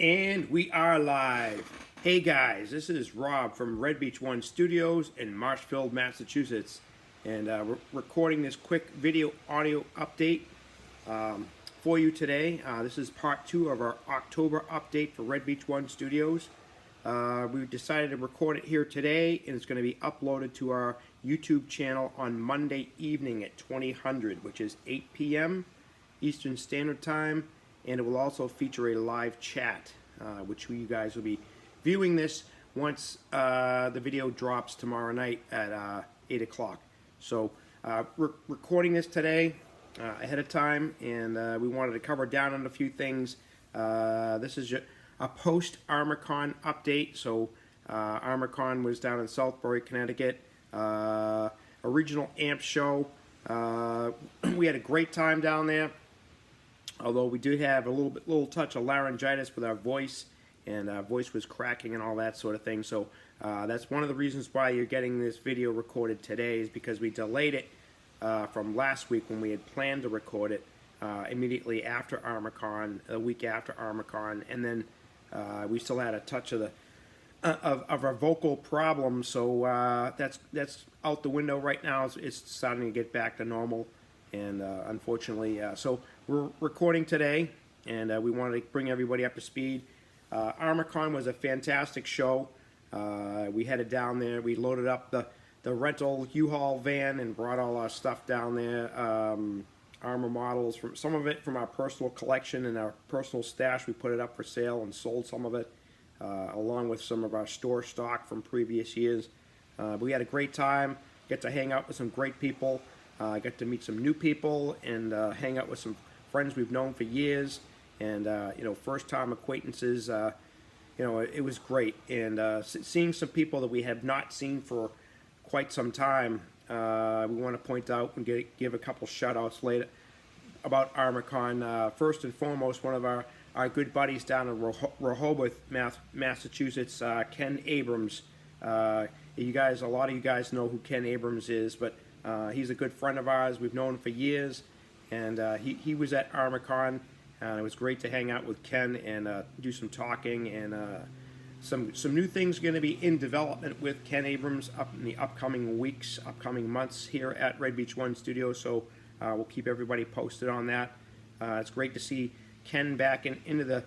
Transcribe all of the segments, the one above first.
And we are live. Hey guys, this is Rob from RB1S Studios in Marshfield, Massachusetts. And we're recording this quick video audio update for you today. This is part 2 of our October update for RB1S Studios. We decided to record it here today, and it's going to be uploaded to our YouTube channel on Monday evening at 2000, which is 8 p.m. Eastern Standard Time. And it will also feature a live chat, which you guys will be viewing this once the video drops tomorrow night at 8 o'clock. So we're recording this today ahead of time, and we wanted to cover down on a few things. This is a post-ArmorCon update. So ArmorCon was down in Southbury, Connecticut, a regional amp show. We had a great time down there. Although we did have a little touch of laryngitis with our voice, and our voice was cracking and all that sort of thing. So that's one of the reasons why you're getting this video recorded today, is because we delayed it from last week when we had planned to record it immediately after ArmorCon, a week after ArmorCon, and then we still had a touch of our vocal problems. So that's out the window right now. It's starting to get back to normal. And unfortunately, so we're recording today, and we wanted to bring everybody up to speed. ArmorCon was a fantastic show. We headed down there. We loaded up the rental U-Haul van and brought all our stuff down there. Armor models, from some of it from our personal collection and our personal stash. We put it up for sale and sold some of it, along with some of our store stock from previous years. We had a great time. Get to hang out with some great people. I got to meet some new people and hang out with some friends we've known for years, and first-time acquaintances. It was great, and seeing some people that we have not seen for quite some time. We want to point out and give a couple shout-outs later about ArmorCon. First and foremost, one of our good buddies down in Rehoboth, Massachusetts, Ken Abrams. A lot of you guys know who Ken Abrams is, but he's a good friend of ours. We've known him for years, and he was at ArmorCon. It was great to hang out with Ken and do some talking, and some new things going to be in development with Ken Abrams up in the upcoming weeks, upcoming months here at RB1S Studios. So we'll keep everybody posted on that. It's great to see Ken back into the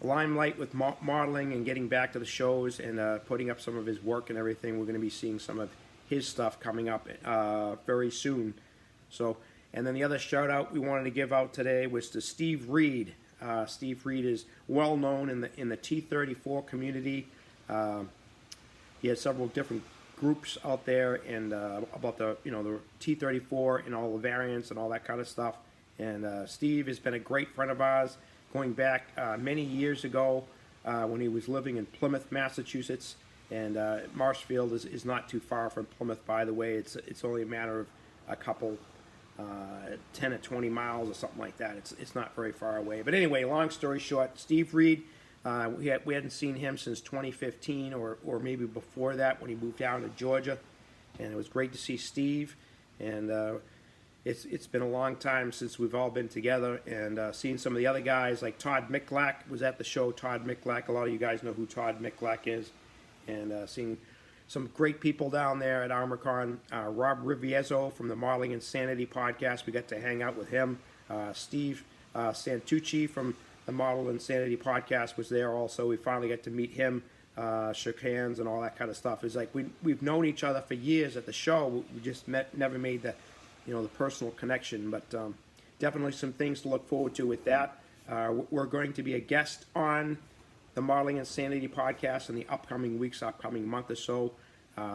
limelight with modeling and getting back to the shows and putting up some of his work and everything. We're going to be seeing some of his stuff coming up very soon. So, and then the other shout out we wanted to give out today was to Steve Reed. Steve Reed is well known in the T34 community. He has several different groups out there, and about the T34 and all the variants and all that kind of stuff. And Steve has been a great friend of ours, going back many years ago when he was living in Plymouth, Massachusetts. And Marshfield is not too far from Plymouth, by the way. It's only a matter of a couple 10 or 20 miles or something like that. It's not very far away. But anyway, long story short, Steve Reed, we hadn't seen him since 2015 or maybe before that, when he moved down to Georgia. And it was great to see Steve. And it's been a long time since we've all been together. And seeing some of the other guys, like Todd Micklack was at the show. Todd Micklack, a lot of you guys know who Todd Micklack is. And seeing some great people down there at ArmorCon. Rob Riviezzo from the Modeling Insanity podcast, we got to hang out with him. Steve Santucci from the Model Insanity podcast was there also. We finally got to meet him, shook hands and all that kind of stuff. It's like we've known each other for years at the show. We just never made the personal connection. But definitely some things to look forward to with that. We're going to be a guest on the Modeling Insanity podcast in the upcoming weeks, upcoming month or so.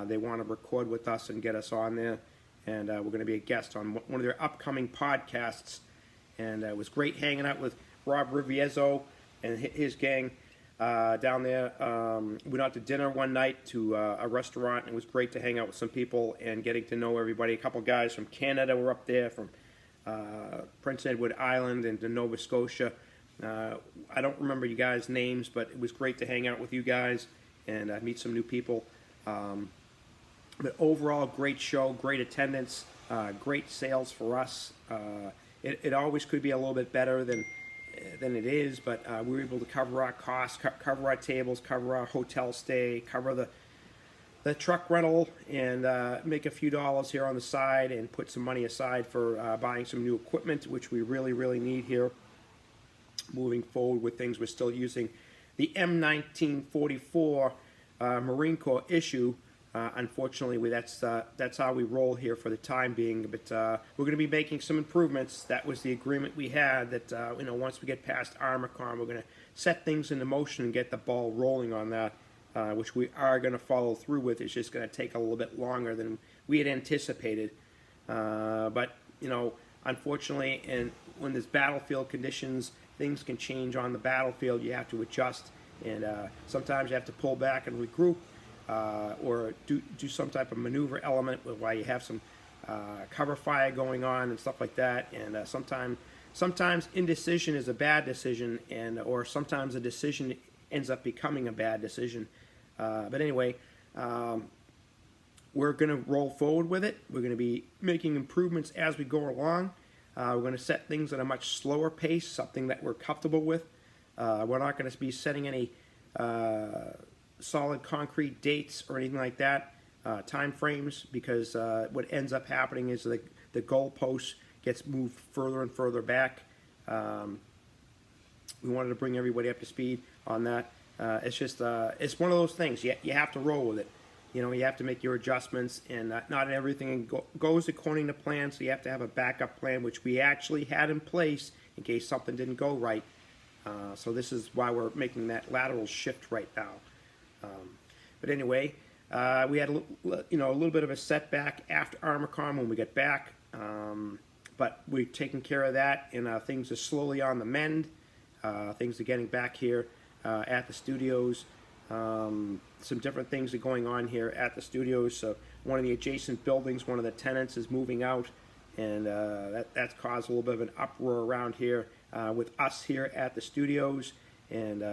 They want to record with us and get us on there, and we're going to be a guest on one of their upcoming podcasts. And it was great hanging out with Rob Riviezzo and his gang down there. We went out to dinner one night to a restaurant, and it was great to hang out with some people and getting to know everybody. A couple guys from Canada were up there, from Prince Edward Island and to Nova Scotia. I don't remember you guys' names, but it was great to hang out with you guys and meet some new people. But overall, great show, great attendance, great sales for us. It always could be a little bit better than than it is, but we were able to cover our costs, cover our tables, cover our hotel stay, cover the truck rental, and make a few dollars here on the side and put some money aside for buying some new equipment, which we really need here moving forward with things. We're still using the M1944 Marine Corps issue. Unfortunately, that's how we roll here for the time being. But we're going to be making some improvements. That was the agreement we had. That once we get past ArmorCon, we're going to set things into motion and get the ball rolling on that, which we are going to follow through with. It's just going to take a little bit longer than we had anticipated. But unfortunately, and when there's battlefield conditions, things can change on the battlefield. You have to adjust, and sometimes you have to pull back and regroup. Or do some type of maneuver element while you have some cover fire going on and stuff like that. And sometimes indecision is a bad decision, or sometimes a decision ends up becoming a bad decision. But anyway, we're going to roll forward with it. We're going to be making improvements as we go along. We're going to set things at a much slower pace, something that we're comfortable with. We're not going to be setting any solid concrete dates or anything like that, time frames, because what ends up happening is the goalpost gets moved further and further back. We wanted to bring everybody up to speed on that. It's just it's one of those things. You have to roll with it. You have to make your adjustments, and not everything goes according to plan, so you have to have a backup plan, which we actually had in place in case something didn't go right. So this is why we're making that lateral shift right now. But anyway, we had a little bit of a setback after ArmorCon when we got back, but we've taken care of that, and things are slowly on the mend. Things are getting back here at the studios. Some different things are going on here at the studios. So one of the adjacent buildings, one of the tenants is moving out, and that's caused a little bit of an uproar around here with us here at the studios. And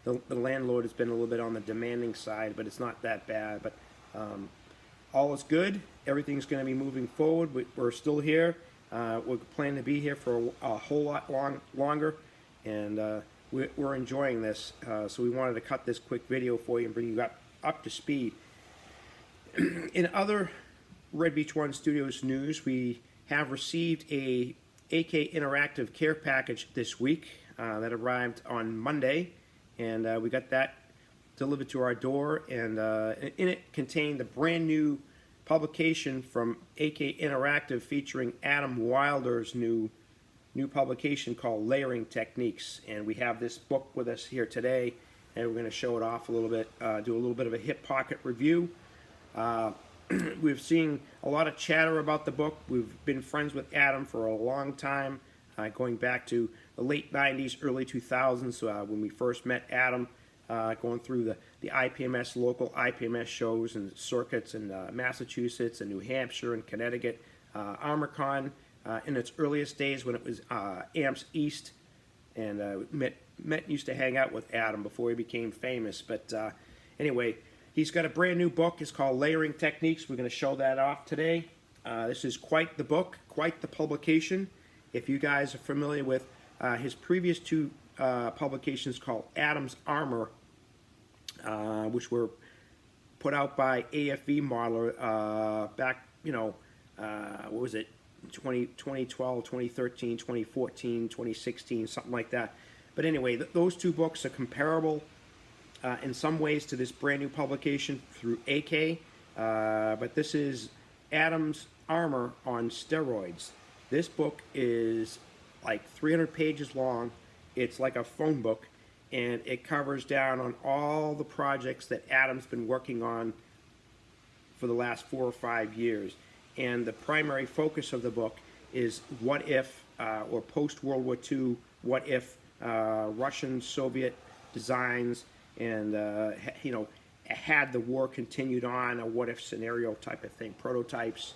the landlord has been a little bit on the demanding side, but it's not that bad. But all is good. Everything's going to be moving forward. We're still here. We're planning to be here for a whole lot longer, and we're enjoying this. So we wanted to cut this quick video for you and bring you up to speed. In other Red Beach One Studios news, we have received a AK Interactive care package this week that arrived on Monday. And we got that delivered to our door, and in it contained the brand new publication from AK Interactive featuring Adam Wilder's new publication called Layering Techniques. And we have this book with us here today, and we're going to show it off a little bit, do a little bit of a hip pocket review. We've seen a lot of chatter about the book. We've been friends with Adam for a long time, going back to the late 90s, early 2000s, when we first met Adam, going through the IPMS, local IPMS shows and circuits in Massachusetts and New Hampshire and Connecticut. ArmorCon in its earliest days when it was AMPS East, and used to hang out with Adam before he became famous. But anyway, he's got a brand new book. It's called Layering Techniques. We're going to show that off today. This is quite the book, quite the publication. If you guys are familiar with his previous two publications called Adam's Armor, which were put out by AFV Modeler back, what was it, 2012, 2013, 2014, 2016, something like that. But anyway, those two books are comparable in some ways to this brand new publication through AK, but this is Adam's Armor on steroids. This book is like 300 pages long. It's like a phone book, and it covers down on all the projects that Adam's been working on for the last 4 or 5 years. And the primary focus of the book is what if, or post-World War II, what if Russian, Soviet designs and, had the war continued on, a what if scenario type of thing, prototypes.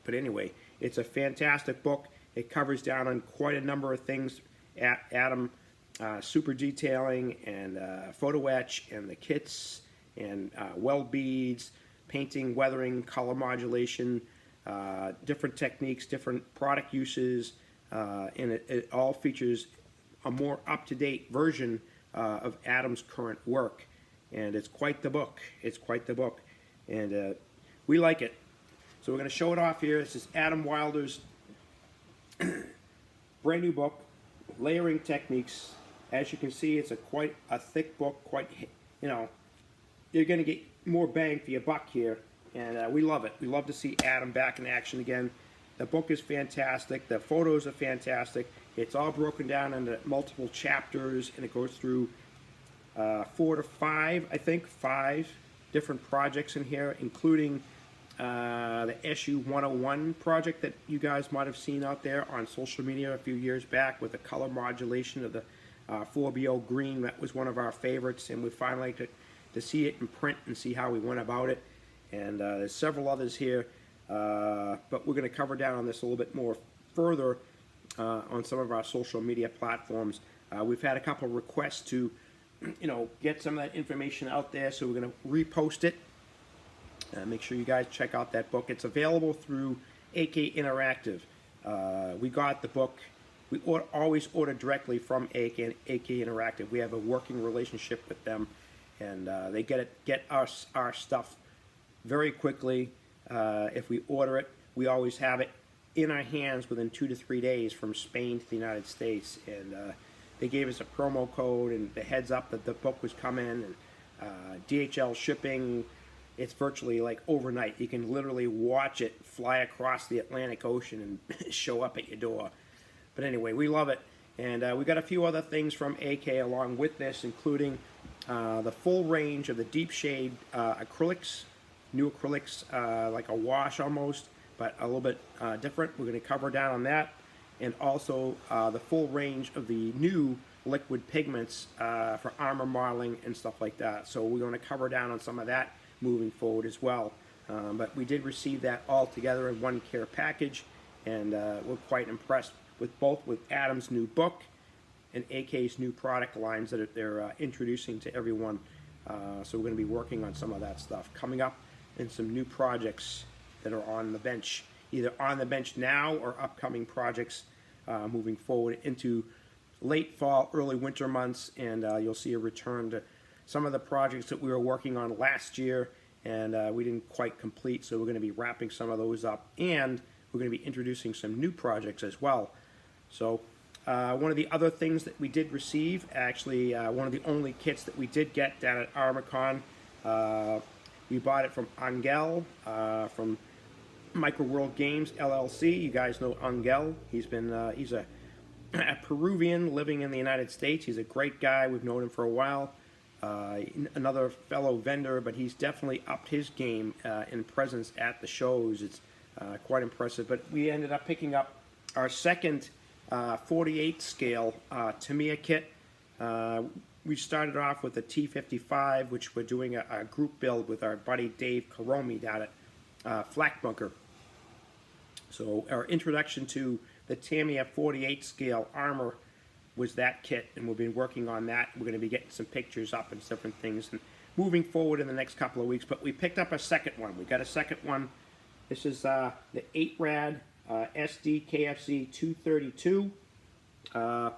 But anyway, it's a fantastic book. It covers down on quite a number of things. Adam super detailing and photo etch and the kits and weld beads, painting, weathering, color modulation, different techniques, different product uses, and it all features a more up-to-date version of Adam's current work, and it's quite the book. It's quite the book, and we like it. So we're going to show it off here. This is Adam Wilder's brand new book, Layering Techniques. As you can see, it's quite a thick book. Quite, you're going to get more bang for your buck here, and we love it. We love to see Adam back in action again. The book is fantastic. The photos are fantastic. It's all broken down into multiple chapters, and it goes through 4 to 5, I think, 5 different projects in here, including the SU 101 project that you guys might have seen out there on social media a few years back with the color modulation of the 4BO green. That was one of our favorites, and we finally got to see it in print and see how we went about it. And there's several others here, but we're going to cover down on this a little bit more further on some of our social media platforms. We've had a couple of requests to, get some of that information out there, so we're going to repost it. Make sure you guys check out that book. It's available through AK Interactive. We got the book. We always order directly from AK Interactive. We have a working relationship with them, and they get us our stuff very quickly. If we order it, we always have it in our hands within 2 to 3 days from Spain to the United States. And they gave us a promo code and the heads up that the book was coming, and DHL shipping. It's virtually like overnight. You can literally watch it fly across the Atlantic Ocean and show up at your door. But anyway, we love it. And we got a few other things from AK along with this, including the full range of the deep shade acrylics, new acrylics, like a wash almost, but a little bit different. We're going to cover down on that. And also the full range of the new liquid pigments for armor modeling and stuff like that. So we're going to cover down on some of that moving forward as well. But we did receive that all together in one care package, and we're quite impressed with Adam's new book and AK's new product lines that they're introducing to everyone. So we're going to be working on some of that stuff coming up, and some new projects that are on the bench, either on the bench now or upcoming projects moving forward into late fall, early winter months, and you'll see a return to some of the projects that we were working on last year, and we didn't quite complete, so we're going to be wrapping some of those up, and we're going to be introducing some new projects as well. So one of the other things that we did receive, actually one of the only kits that we did get down at ArmorCon, we bought it from Angel from Micro World Games LLC. You guys know Angel. He's a Peruvian living in the United States. He's a great guy. We've known him for a while. Another fellow vendor, but he's definitely upped his game in presence at the shows. It's quite impressive. But we ended up picking up our second 48 scale Tamiya kit. We started off with a T55, which we're doing a group build with our buddy Dave Karomi down at Flak Bunker. So our introduction to the Tamiya 48 scale armor was that kit, and we've been working on that. We're going to be getting some pictures up and different things and moving forward in the next couple of weeks. But we picked up a second one. We got a second one. This is the 8-rad SD KFC 232, a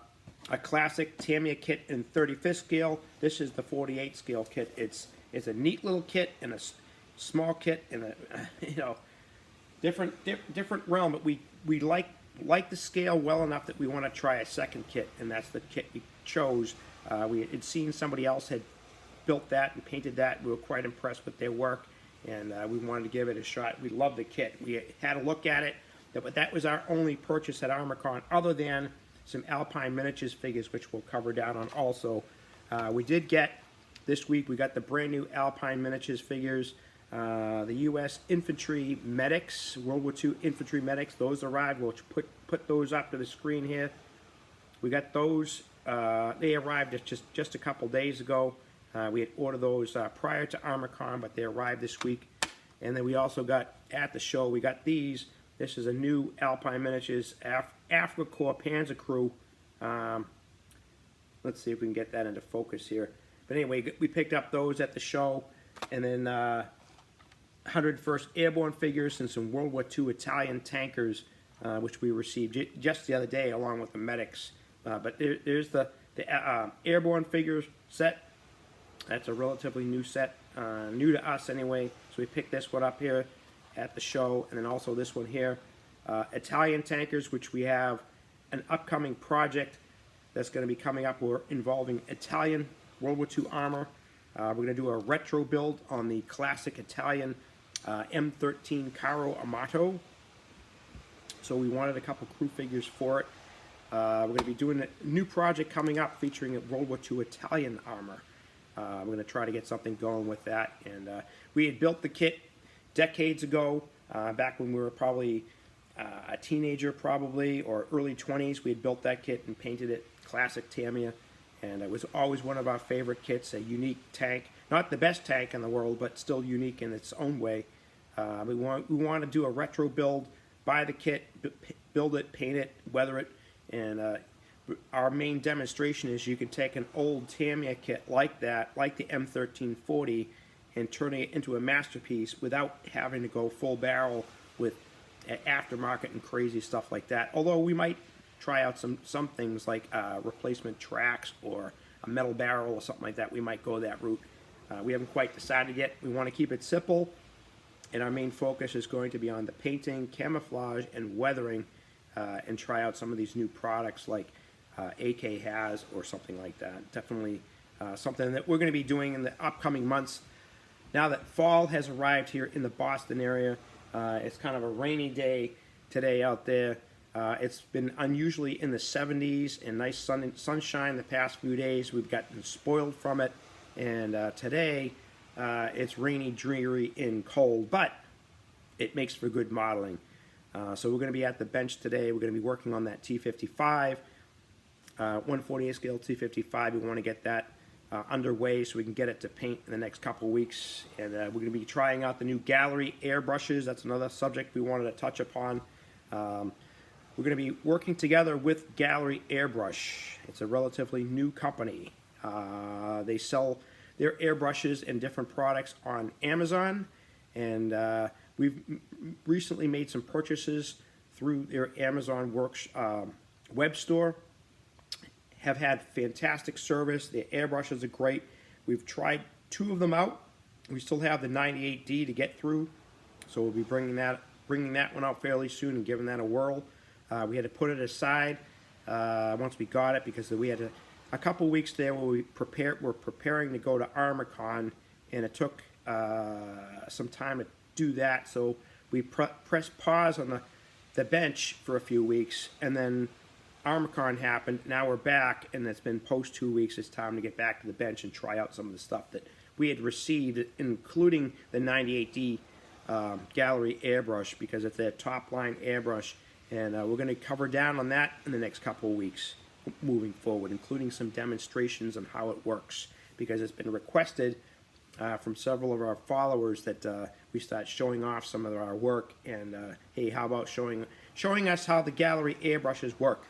classic Tamiya kit in 35th scale. This is the 48 scale kit. It's a neat little kit and a small kit and a different realm. But we like the scale well enough that we want to try a second kit, and that's the kit we chose. We had seen somebody else had built that and painted that. We were quite impressed with their work, and we wanted to give it a shot. We love the kit. We had a look at it, but that was our only purchase at ArmorCon, other than some Alpine Miniatures figures, which we'll cover down on also. We did get, this week, we got the brand new Alpine Miniatures figures. The U.S. Infantry Medics, World War II Infantry Medics, those arrived. We'll put those up to the screen here. We got those. They arrived just a couple days ago. We had ordered those prior to ArmorCon, but they arrived this week. And then we also got, at the show, we got these. This is a new Alpine Miniatures Africa Corps Panzer Crew. Let's see if we can get that into focus here. But anyway, we picked up those at the show. And then 101st Airborne figures and some World War II Italian tankers which we received just the other day along with the medics. But there's the airborne figure set. That's a relatively new set, new to us anyway. So we picked this one up here at the show, and then also this one here. Italian tankers, which we have an upcoming project that's going to be coming up. We're involving Italian World War II armor. We're going to do a retro build on the classic Italian M13 Caro Amato. So we wanted a couple crew figures for it. We're going to be doing a new project coming up featuring World War II Italian armor. We're going to try to get something going with that. And we had built the kit decades ago, back when we were probably a teenager probably, or early 20s. We had built that kit and painted it classic Tamiya. And it was always one of our favorite kits, a unique tank. Not the best tank in the world, but still unique in its own way. We want to do a retro build, buy the kit, build it, paint it, weather it. And our main demonstration is you can take an old Tamiya kit like that, like the M1340, and turn it into a masterpiece without having to go full barrel with aftermarket and crazy stuff like that. Although we might try out some things like replacement tracks or a metal barrel or something like that. We might go that route. We haven't quite decided yet. We want to keep it simple, and our main focus is going to be on the painting, camouflage, and weathering, and try out some of these new products like AK has or something like that. Definitely something that we're going to be doing in the upcoming months. Now that fall has arrived here in the Boston area, it's kind of a rainy day today out there. It's been unusually in the 70s and nice sunshine the past few days. We've gotten spoiled from it, and today it's rainy, dreary, and cold, but it makes for good modeling. So we're going to be at the bench today. We're going to be working on that T55, 148 scale T55. We want to get that underway so we can get it to paint in the next couple weeks. And we're going to be trying out the new gallery airbrushes. That's another subject we wanted to touch upon. We're going to be working together with Gallery Airbrush. It's a relatively new company. They sell their airbrushes and different products on Amazon, and we've recently made some purchases through their Amazon Works web store. Have had fantastic service. The airbrushes are great. We've tried 2 of them out. We still have the 98D to get through, so we'll be bringing that one out fairly soon and giving that a whirl. We had to put it aside once we got it because we had a couple weeks there where we're preparing to go to ArmorCon, and it took some time to do that. So we pressed pause on the bench for a few weeks, and then ArmorCon happened. Now we're back, and it's been post 2 weeks. It's time to get back to the bench and try out some of the stuff that we had received, including the 98D Gallery airbrush, because it's their top line airbrush. And we're going to cover down on that in the next couple of weeks moving forward, including some demonstrations on how it works, because it's been requested from several of our followers that we start showing off some of our work. And hey, how about showing us how the Gallery airbrushes work?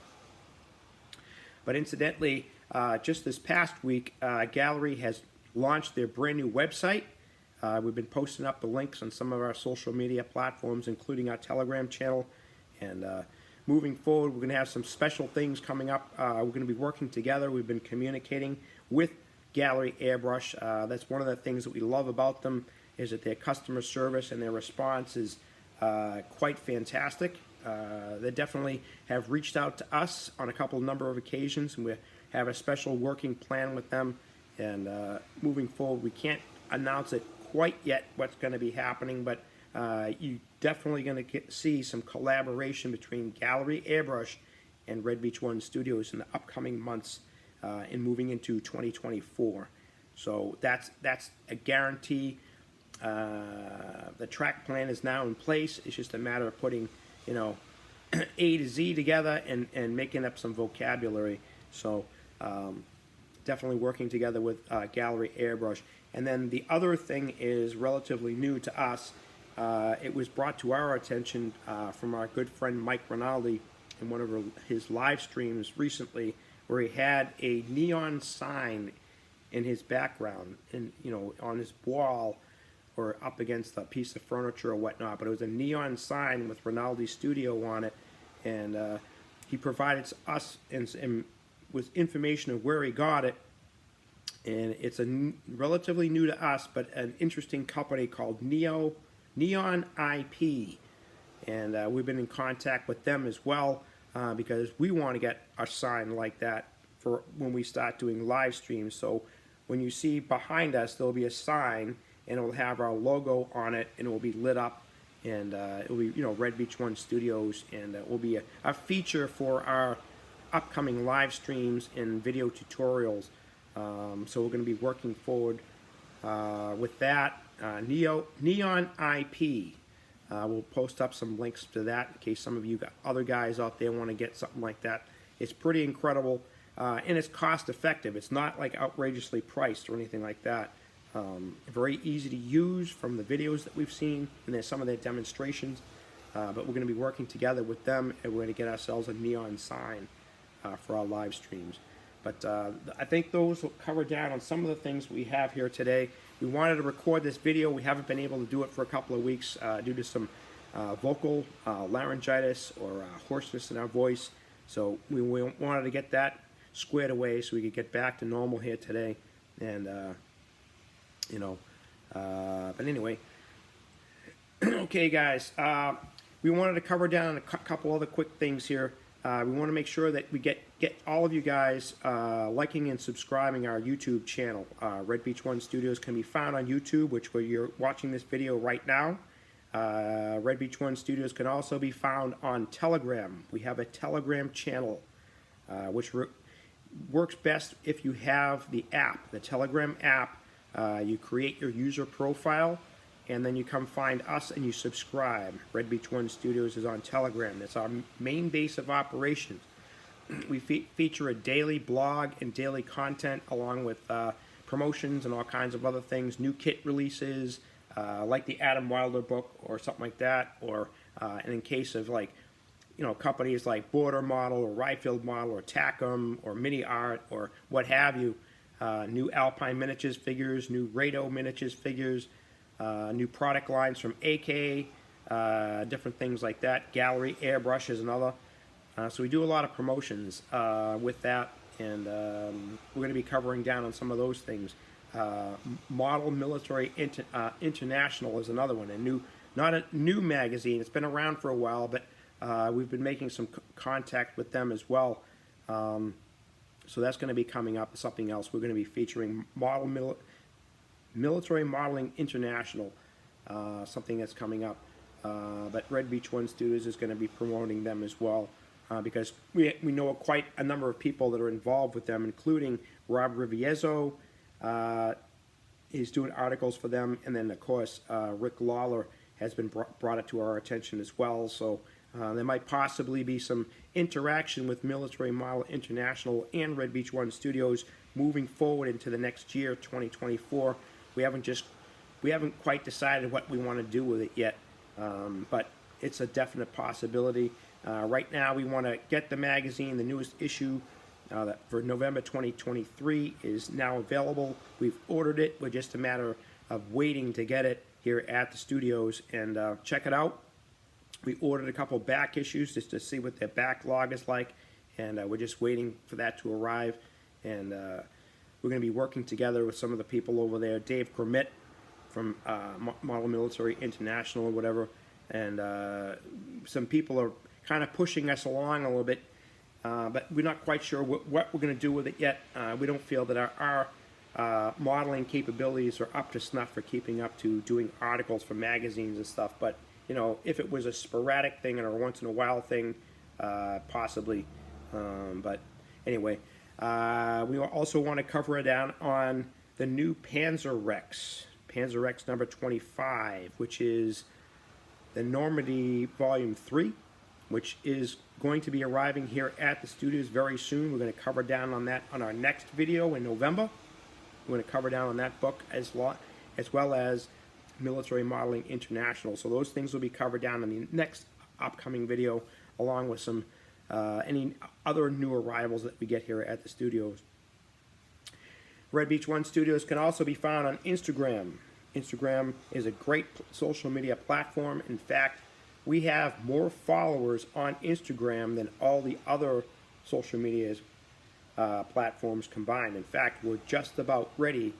But incidentally, just this past week, Gallery has launched their brand new website. We've been posting up the links on some of our social media platforms, including our Telegram channel. And moving forward, we're going to have some special things coming up. We're going to be working together. We've been communicating with Gallery Airbrush. That's one of the things that we love about them, is that their customer service and their response is quite fantastic. They definitely have reached out to us on a number of occasions, and we have a special working plan with them. And moving forward, we can't announce it quite yet what's going to be happening, but you definitely going to see some collaboration between Gallery Airbrush and Red Beach One Studios in the upcoming months and moving into 2024. So that's a guarantee. The track plan is now in place. It's just a matter of putting, A to Z together and making up some vocabulary. So definitely working together with Gallery Airbrush. And then the other thing is relatively new to us. It was brought to our attention from our good friend Mike Rinaldi in one of his live streams recently, where he had a neon sign in his background, and on his wall or up against a piece of furniture or whatnot. But it was a neon sign with Rinaldi Studio on it, and he provided us with information of where he got it. And it's relatively new to us, but an interesting company called Neon IP. And we've been in contact with them as well because we want to get a sign like that for when we start doing live streams. So when you see behind us, there'll be a sign, and it will have our logo on it, and it will be lit up, and it will be, you know, Red Beach One Studios, and it will be a feature for our upcoming live streams and video tutorials. So we're going to be working forward with that. Neon IP. We'll post up some links to that in case some of you other guys out there want to get something like that. It's pretty incredible, and it's cost effective. It's not like outrageously priced or anything like that. Very easy to use from the videos that we've seen, and there's some of their demonstrations. But we're going to be working together with them, and we're going to get ourselves a neon sign for our live streams. But I think those will cover down on some of the things we have here today. We wanted to record this video. We haven't been able to do it for a couple of weeks due to some vocal laryngitis or hoarseness in our voice. So we wanted to get that squared away so we could get back to normal here today. And, you know, but anyway. Okay, guys. We wanted to cover down a couple other quick things here. We want to make sure that we get all of you guys liking and subscribing our YouTube channel. Red Beach One Studios can be found on YouTube, which where you're watching this video right now. Red Beach One Studios can also be found on Telegram. We have a Telegram channel, which works best if you have the app, the Telegram app. You create your user profile, and then you come find us and you subscribe. Red Beach One Studios is on Telegram. That's our main base of operations. We feature a daily blog and daily content along with promotions and all kinds of other things, new kit releases, like the Adam Wilder book or something like that, or and in case of, like, you know, companies like Border Model or Ryfield Model or Tacom or Mini Art or what have you, new Alpine miniatures figures, new Rado miniatures figures, new product lines from AK, different things like that, gallery airbrushes and other. So we do a lot of promotions with that, and we're going to be covering down on some of those things. Model Military International is another one, not a new magazine. It's been around for a while, but we've been making some contact with them as well. So that's going to be coming up. Something else. We're going to be featuring Military Modeling International, something that's coming up. But Red Beach One Studios is going to be promoting them as well, because we know quite a number of people that are involved with them, including Rob Riviezzo. He's doing articles for them, and then of course Rick Lawler has been brought it to our attention as well. So there might possibly be some interaction with Military Model International and Red Beach One Studios moving forward into the next year, 2024. We haven't quite decided what we want to do with it yet, but it's a definite possibility. Right now, we want to get the magazine. The newest issue for November 2023 is now available. We've ordered it. We're just a matter of waiting to get it here at the studios and check it out. We ordered a couple back issues just to see what their backlog is like, and we're just waiting for that to arrive. And we're going to be working together with some of the people over there, Dave Grimmett from Model Military International or whatever, and some people are kind of pushing us along a little bit, but we're not quite sure what we're going to do with it yet. We don't feel that our modeling capabilities are up to snuff for keeping up to doing articles for magazines and stuff, but you know, if it was a sporadic thing or a once in a while thing, possibly. But anyway, we also want to cover it down on the new Panzer Rex number 25, which is the Normandy Volume 3, which is going to be arriving here at the studios very soon. We're going to cover down on that on our next video in November. We're going to cover down on that book as well as Military Modeling International. So those things will be covered down in the next upcoming video, along with some any other new arrivals that we get here at the studios. Red Beach One Studios can also be found on Instagram. Instagram is a great social media platform. In fact, we have more followers on Instagram than all the other social media platforms combined. In fact, we're just about ready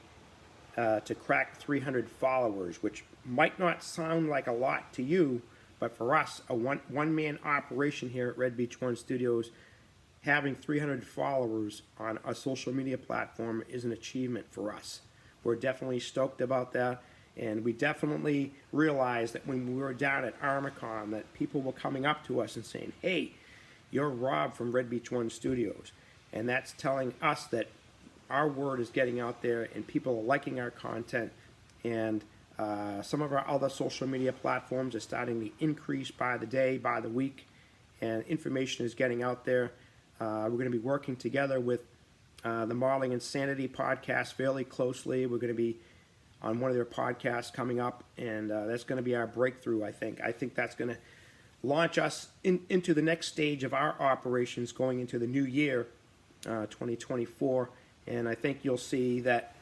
to crack 300 followers, which might not sound like a lot to you, but for us, a one-man operation here at Red Beach One Studios, having 300 followers on a social media platform is an achievement for us. We're definitely stoked about that, and we definitely realized that when we were down at ArmorCon that people were coming up to us and saying, hey, you're Rob from Red Beach One Studios. And that's telling us that our word is getting out there and people are liking our content, and some of our other social media platforms are starting to increase by the day, by the week, and information is getting out there. We're going to be working together with the Modeling Insanity podcast fairly closely. We're going to be on one of their podcasts coming up, and that's going to be our breakthrough, I think. I think that's going to launch us into the next stage of our operations going into the new year, 2024, and I think you'll see that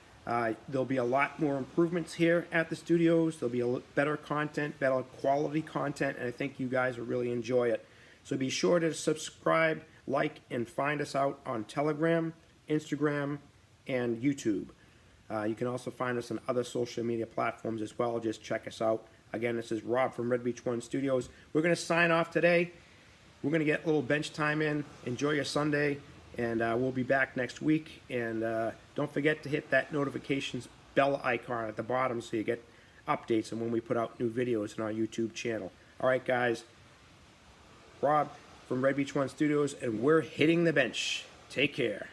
there'll be a lot more improvements here at the studios. There'll be better content, better quality content, and I think you guys will really enjoy it. So be sure to subscribe, like, and find us out on Telegram, Instagram, and YouTube. You can also find us on other social media platforms as well. Just check us out. Again, this is Rob from Red Beach One Studios. We're going to sign off today. We're going to get a little bench time in. Enjoy your Sunday, and we'll be back next week. And don't forget to hit that notifications bell icon at the bottom so you get updates on when we put out new videos on our YouTube channel. All right, guys. Rob from Red Beach One Studios, and we're hitting the bench. Take care.